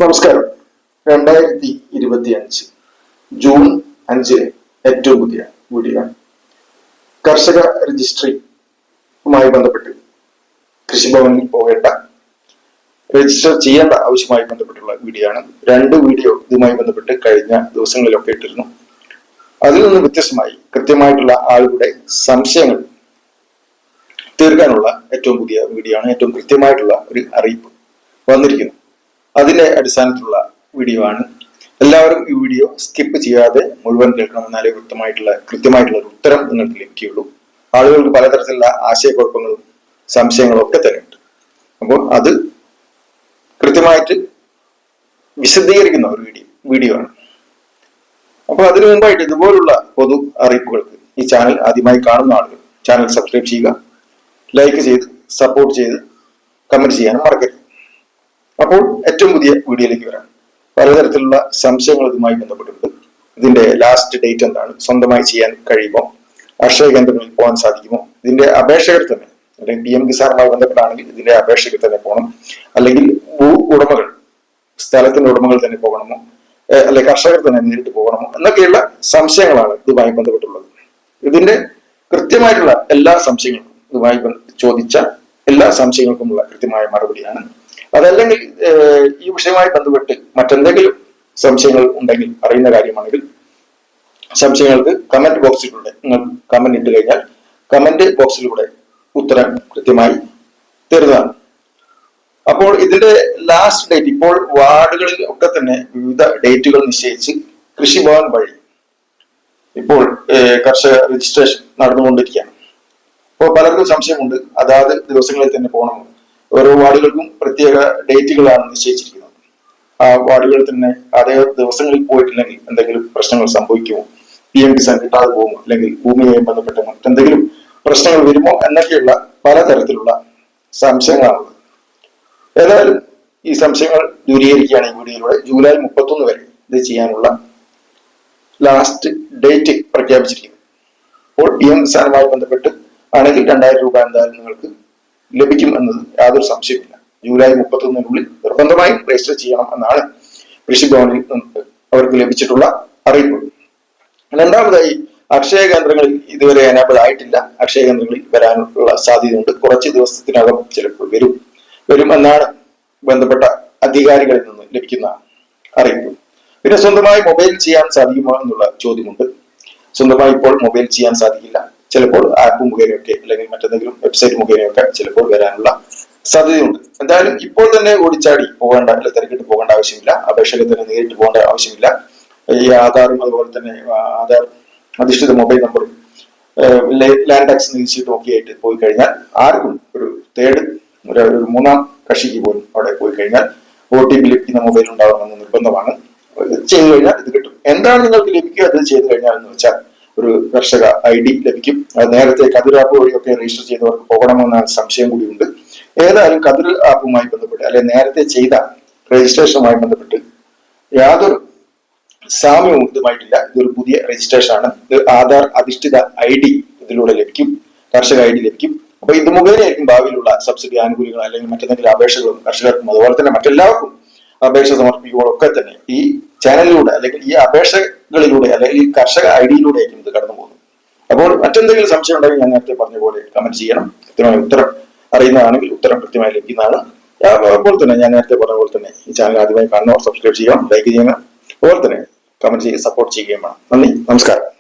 നമസ്കാരം. 2025 ജൂൺ 5 ഏറ്റവും പുതിയ വീഡിയോ. കർഷക രജിസ്ട്രിയുമായി ബന്ധപ്പെട്ട് കൃഷിഭവനിൽ പോകേണ്ട, രജിസ്റ്റർ ചെയ്യേണ്ട ആവശ്യമായി ബന്ധപ്പെട്ടുള്ള വീഡിയോ ആണ്. 2 വീഡിയോ ഇതുമായി ബന്ധപ്പെട്ട് കഴിഞ്ഞ ദിവസങ്ങളിലൊക്കെ ഇട്ടിരുന്നു. അതിൽ നിന്ന് വ്യത്യസ്തമായി കൃത്യമായിട്ടുള്ള ആളുകളുടെ സംശയങ്ങൾ തീർക്കാനുള്ള ഏറ്റവും പുതിയ വീഡിയോ ആണ്. ഏറ്റവും കൃത്യമായിട്ടുള്ള ഒരു അറിയിപ്പ് വന്നിരിക്കുന്നു. അതിന്റെ അടിസ്ഥാനത്തിലുള്ള വീഡിയോ ആണ്. എല്ലാവരും ഈ വീഡിയോ സ്കിപ്പ് ചെയ്യാതെ മുഴുവൻ കേൾക്കണം. എന്നാലേ കൃത്യമായിട്ടുള്ള ഒരു ഉത്തരം നിങ്ങൾക്ക് ലഭിക്കുകയുള്ളൂ. ആളുകൾക്ക് പലതരത്തിലുള്ള ആശയക്കുഴപ്പങ്ങളും സംശയങ്ങളും ഒക്കെ തന്നെ ഉണ്ട്. അപ്പോൾ അത് കൃത്യമായിട്ട് വിശദീകരിക്കുന്ന ഒരു വീഡിയോ ആണ്. അപ്പോൾ അതിനു മുമ്പായിട്ട് ഇതുപോലുള്ള പൊതു അറിയിപ്പുകൾക്ക് ഈ ചാനൽ ആദ്യമായി കാണുന്ന ആളുകൾ ചാനൽ സബ്സ്ക്രൈബ് ചെയ്യുക, ലൈക്ക് ചെയ്ത് സപ്പോർട്ട് ചെയ്ത് കമന്റ് ചെയ്യാനും മറക്കരുത്. അപ്പോൾ ഏറ്റവും പുതിയ വീഡിയോയിലേക്ക് വരാം. പലതരത്തിലുള്ള സംശയങ്ങൾ ഇതുമായി ബന്ധപ്പെട്ടിട്ടുണ്ട്. ഇതിന്റെ ലാസ്റ്റ് ഡേറ്റ് എന്താണ്, സ്വന്തമായി ചെയ്യാൻ കഴിയുമോ, അക്ഷയ കേന്ദ്രങ്ങളിൽ പോകാൻ സാധിക്കുമോ, ഇതിന്റെ അപേക്ഷകർ തന്നെ അല്ലെങ്കിൽ PM കിസാനുമായി ബന്ധപ്പെട്ടാണെങ്കിൽ ഇതിന്റെ അപേക്ഷകർ തന്നെ പോകണം, അല്ലെങ്കിൽ ഭൂ ഉടമകൾ, സ്ഥലത്തിന്റെ ഉടമകൾ തന്നെ പോകണമോ, അല്ലെങ്കിൽ കർഷകർ തന്നെ നേരിട്ട് പോകണമോ എന്നൊക്കെയുള്ള സംശയങ്ങളാണ് ഇതുമായി ബന്ധപ്പെട്ടുള്ളത്. ഇതിന്റെ കൃത്യമായിട്ടുള്ള എല്ലാ സംശയങ്ങൾക്കും, ഇതുമായി ചോദിച്ച എല്ലാ സംശയങ്ങൾക്കുമുള്ള കൃത്യമായ മറുപടിയാണ്. അതല്ലെങ്കിൽ ഈ വിഷയവുമായി ബന്ധപ്പെട്ട് മറ്റെന്തെങ്കിലും സംശയങ്ങൾ ഉണ്ടെങ്കിൽ, അറിയുന്ന കാര്യമാണെങ്കിൽ സംശയങ്ങൾക്ക് കമന്റ് ബോക്സിലൂടെ നിങ്ങൾ കമന്റ് ഇട്ട് കഴിഞ്ഞാൽ കമന്റ് ബോക്സിലൂടെ ഉത്തരം കൃത്യമായി തരുന്നതാണ്. അപ്പോൾ ഇതിന്റെ ലാസ്റ്റ് ഡേറ്റ് ഇപ്പോൾ വാർഡുകളിൽ ഒക്കെ തന്നെ വിവിധ ഡേറ്റുകൾ നിശ്ചയിച്ച് കൃഷിഭവൻ വഴി ഇപ്പോൾ കർഷക രജിസ്ട്രേഷൻ നടന്നുകൊണ്ടിരിക്കുകയാണ്. അപ്പോൾ പലർക്കും സംശയമുണ്ട്, അതാത് ദിവസങ്ങളിൽ തന്നെ പോകണമോ. ഓരോ വാർഡുകൾക്കും പ്രത്യേക ഡേറ്റുകളാണ് നിശ്ചയിച്ചിരിക്കുന്നത്. ആ വാർഡുകളിൽ തന്നെ അതേ ദിവസങ്ങളിൽ പോയിട്ടില്ലെങ്കിൽ എന്തെങ്കിലും പ്രശ്നങ്ങൾ സംഭവിക്കുമോ, PM കിസാൻ കിട്ടാതെ പോകുമോ, അല്ലെങ്കിൽ ഭൂമിയുമായി ബന്ധപ്പെട്ട മറ്റെന്തെങ്കിലും പ്രശ്നങ്ങൾ വരുമോ എന്നൊക്കെയുള്ള പലതരത്തിലുള്ള സംശയങ്ങളാണുള്ളത്. ഏതായാലും ഈ സംശയങ്ങൾ ദൂരീകരിക്കുകയാണ് ഈ വീഡിയോയിലൂടെ. ജൂലൈ 31 വരെ ഇത് ചെയ്യാനുള്ള ലാസ്റ്റ് ഡേറ്റ് പ്രഖ്യാപിച്ചിരിക്കുന്നു. അപ്പോൾ PM കിസാനുമായി ബന്ധപ്പെട്ട് ആണെങ്കിൽ 2000 രൂപ എന്തായാലും നിങ്ങൾക്ക് ലഭിക്കും എന്നത് യാതൊരു സംശയമില്ല. ജൂലൈ 31 നിർബന്ധമായും രജിസ്റ്റർ ചെയ്യണം എന്നാണ് കൃഷിഭവനിൽ നിന്ന് അവർക്ക് ലഭിച്ചിട്ടുള്ള അറിയിപ്പ്. രണ്ടാമതായി, അക്ഷയ കേന്ദ്രങ്ങളിൽ ഇതുവരെ എനാബിൾ ആയിട്ടില്ല. അക്ഷയ കേന്ദ്രങ്ങളിൽ വരാനുള്ള സാധ്യതയുണ്ട്. കുറച്ച് ദിവസത്തിനകം ചിലപ്പോൾ വരും എന്നാണ് ബന്ധപ്പെട്ട അധികാരികളിൽ നിന്ന് ലഭിക്കുന്ന അറിയിപ്പ്. പിന്നെ സ്വന്തമായി മൊബൈൽ ചെയ്യാൻ സാധിക്കുമോ എന്നുള്ള ചോദ്യമുണ്ട്. സ്വന്തമായി ഇപ്പോൾ മൊബൈൽ ചെയ്യാൻ സാധിക്കില്ല. ചിലപ്പോൾ ആപ്പ് മുഖേനയൊക്കെ അല്ലെങ്കിൽ മറ്റെന്തെങ്കിലും വെബ്സൈറ്റ് മുഖേനയൊക്കെ ചിലപ്പോൾ വരാനുള്ള സാധ്യതയുണ്ട്. എന്തായാലും ഇപ്പോൾ തന്നെ ഓടിച്ചാടി പോകേണ്ട, അല്ലെ തിരക്കിട്ട് പോകേണ്ട ആവശ്യമില്ല. അപേക്ഷകർ തന്നെ നേരിട്ട് പോകേണ്ട ആവശ്യമില്ല. ഈ ആധാറും അതുപോലെ തന്നെ ആധാർ അധിഷ്ഠിത മൊബൈൽ നമ്പറും ലാൻഡ് ടാക്സ് നികുതിച്ചീട്ടും ഒക്കെ ആയിട്ട് പോയി കഴിഞ്ഞാൽ ആർക്കും ഒരു മൂന്നാം കക്ഷിക്ക് പോലും അവിടെ പോയി കഴിഞ്ഞാൽ OTP ലഭിക്കുന്ന മൊബൈൽ ഉണ്ടാവണമെന്ന് നിർബന്ധമാണ്. ചെയ്തു കഴിഞ്ഞാൽ ഇത് കിട്ടും. എന്താണ് നിങ്ങൾക്ക് ലഭിക്കുക അത് ചെയ്തു കഴിഞ്ഞാൽ എന്ന് വെച്ചാൽ ഒരു കർഷക ID ലഭിക്കും. അത് നേരത്തെ കതിർ ആപ്പ് വഴിയൊക്കെ രജിസ്റ്റർ ചെയ്തവർക്ക് പോകണമെന്ന സംശയം കൂടിയുണ്ട്. ഏതായാലും കതിർ ആപ്പുമായി ബന്ധപ്പെട്ട് അല്ലെങ്കിൽ നേരത്തെ ചെയ്ത രജിസ്ട്രേഷനുമായി ബന്ധപ്പെട്ട് യാതൊരു സാമ്യവും ഇതുമായിട്ടില്ല. ഇതൊരു പുതിയ രജിസ്ട്രേഷൻ ആണ്. ഇത് ആധാർ അധിഷ്ഠിത ID ഇതിലൂടെ ലഭിക്കും, കർഷക ID ലഭിക്കും. അപ്പൊ ഇത് മുഖേനയായിരിക്കും ഭാവിയിലുള്ള സബ്സിഡി ആനുകൂല്യങ്ങൾ അല്ലെങ്കിൽ മറ്റെന്തെങ്കിലും അപേക്ഷകളും കർഷകർക്കും അതുപോലെ തന്നെ മറ്റെല്ലാവർക്കും അപേക്ഷ സമർപ്പിക്കുമ്പോഴൊക്കെ തന്നെ ഈ ചാനലിലൂടെ അല്ലെങ്കിൽ ഈ അപേക്ഷകളിലൂടെ അല്ലെങ്കിൽ ഈ കർഷക ID-യിലൂടെ ആയിരിക്കും ഇത് കടന്നു പോകുന്നത്. അപ്പോൾ മറ്റെന്തെങ്കിലും സംശയം ഉണ്ടെങ്കിൽ ഞാൻ നേരത്തെ പറഞ്ഞ പോലെ കമന്റ് ചെയ്യണം. കൃത്യമായ ഉത്തരം അറിയുന്നതാണെങ്കിൽ ഉത്തരം കൃത്യമായി ലഭിക്കുന്നതാണ്. അതുപോലെ തന്നെ ഞാൻ നേരത്തെ പറഞ്ഞ പോലെ തന്നെ ഈ ചാനൽ ആദ്യമായി കാണുന്നവർ സബ്സ്ക്രൈബ് ചെയ്യണം, ലൈക്ക് ചെയ്യണം, അതുപോലെ തന്നെ കമന്റ് ചെയ്യുക, സപ്പോർട്ട് ചെയ്യുകയും വേണം. നന്ദി, നമസ്കാരം.